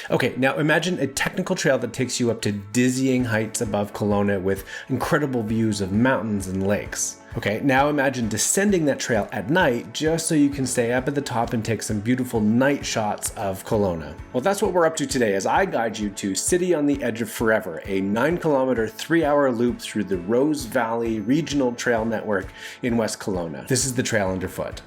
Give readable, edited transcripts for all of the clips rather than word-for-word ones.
Okay, now imagine a technical trail that takes you up to dizzying heights above Kelowna with incredible views of mountains and lakes. Okay, now imagine descending that trail at night just so you can stay up at the top and take some beautiful night shots of Kelowna. Well, that's what we're up to today as I guide you to City on the Edge of Forever, a 9-kilometer, 3-hour loop through the Rose Valley Regional Trail Network in West Kelowna. This is the trail underfoot.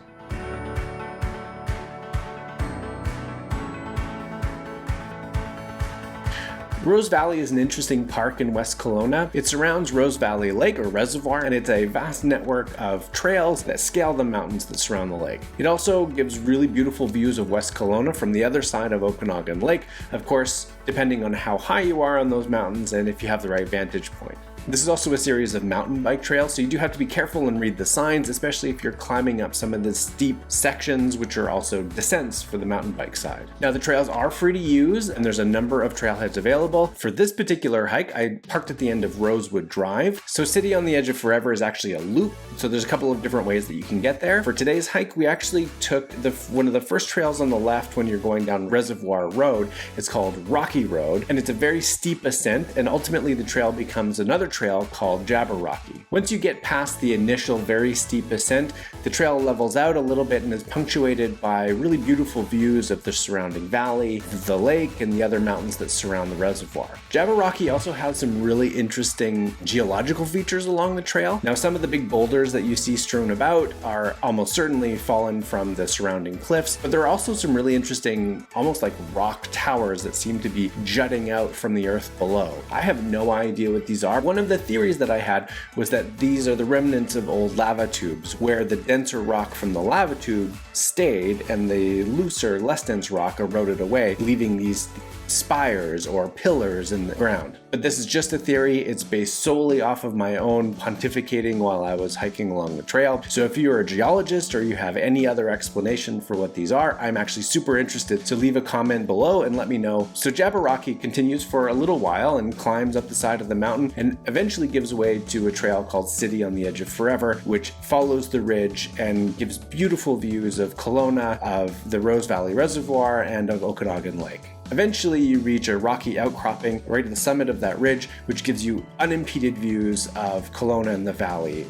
Rose Valley is an interesting park in West Kelowna. It surrounds Rose Valley Lake or reservoir, and it's a vast network of trails that scale the mountains that surround the lake. It also gives really beautiful views of West Kelowna from the other side of Okanagan Lake, of course, depending on how high you are on those mountains and if you have the right vantage point. This is also a series of mountain bike trails, so you do have to be careful and read the signs, especially if you're climbing up some of the steep sections, which are also descents for the mountain bike side. Now, the trails are free to use, and there's a number of trailheads available. For this particular hike, I parked at the end of Rosewood Drive. So City on the Edge of Forever is actually a loop, so there's a couple of different ways that you can get there. For today's hike, we actually took one of the first trails on the left when you're going down Reservoir Road. It's called Rocky Road, and it's a very steep ascent, and ultimately the trail becomes another trail called Jabberwocky. Once you get past the initial very steep ascent, the trail levels out a little bit and is punctuated by really beautiful views of the surrounding valley, the lake, and the other mountains that surround the reservoir. Jabberwocky also has some really interesting geological features along the trail. Now, some of the big boulders that you see strewn about are almost certainly fallen from the surrounding cliffs, but there are also some really interesting, almost like rock towers that seem to be jutting out from the earth below. I have no idea what these are. One of the theories that I had was that these are the remnants of old lava tubes, where the denser rock from the lava tube stayed and the looser, less dense rock eroded away, leaving these spires or pillars in the ground. But this is just a theory. It's based solely off of my own pontificating while I was hiking along the trail. So if you're a geologist or you have any other explanation for what these are, I'm actually super interested. So leave a comment below and let me know. So Jabberwocky continues for a little while and climbs up the side of the mountain and eventually gives way to a trail called City on the Edge of Forever, which follows the ridge and gives beautiful views of Kelowna, of the Rose Valley Reservoir, and of Okanagan Lake. Eventually, you reach a rocky outcropping right at the summit of that ridge, which gives you unimpeded views of Kelowna and the valley.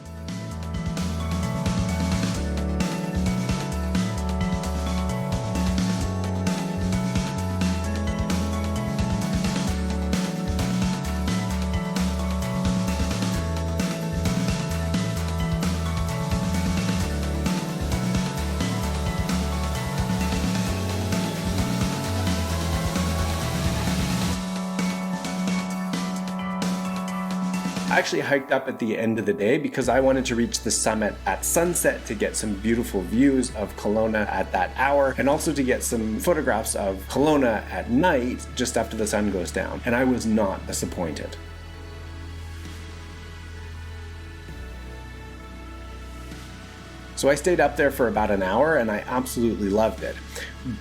I actually hiked up at the end of the day because I wanted to reach the summit at sunset to get some beautiful views of Kelowna at that hour, and also to get some photographs of Kelowna at night just after the sun goes down, and I was not disappointed. So I stayed up there for about an hour and I absolutely loved it.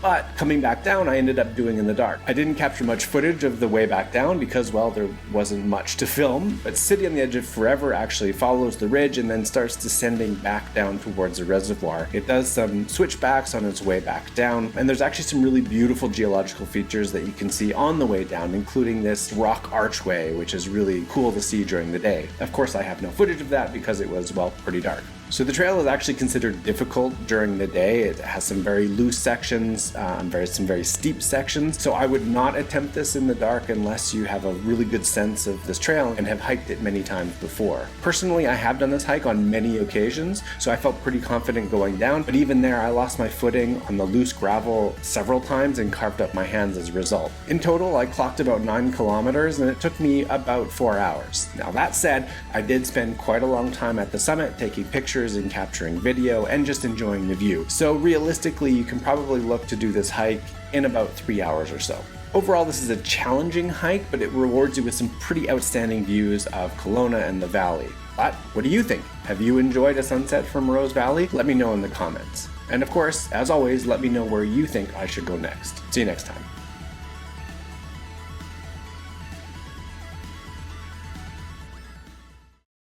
But coming back down, I ended up doing in the dark. I didn't capture much footage of the way back down because, well, there wasn't much to film. But City on the Edge of Forever actually follows the ridge and then starts descending back down towards the reservoir. It does some switchbacks on its way back down, and there's actually some really beautiful geological features that you can see on the way down, including this rock archway, which is really cool to see during the day. Of course, I have no footage of that because it was, well, pretty dark. So the trail is actually considered difficult during the day. It has some very loose sections, some very steep sections. So I would not attempt this in the dark unless you have a really good sense of this trail and have hiked it many times before. Personally, I have done this hike on many occasions, so I felt pretty confident going down. But even there, I lost my footing on the loose gravel several times and carved up my hands as a result. In total, I clocked about 9 kilometers and it took me about 4 hours. Now that said, I did spend quite a long time at the summit taking pictures and capturing video and just enjoying the view. So realistically, you can probably look to do this hike in about 3 hours or so. Overall, this is a challenging hike, but it rewards you with some pretty outstanding views of Kelowna and the valley. But what do you think? Have you enjoyed a sunset from Rose Valley? Let me know in the comments. And of course, as always, let me know where you think I should go next. See you next time.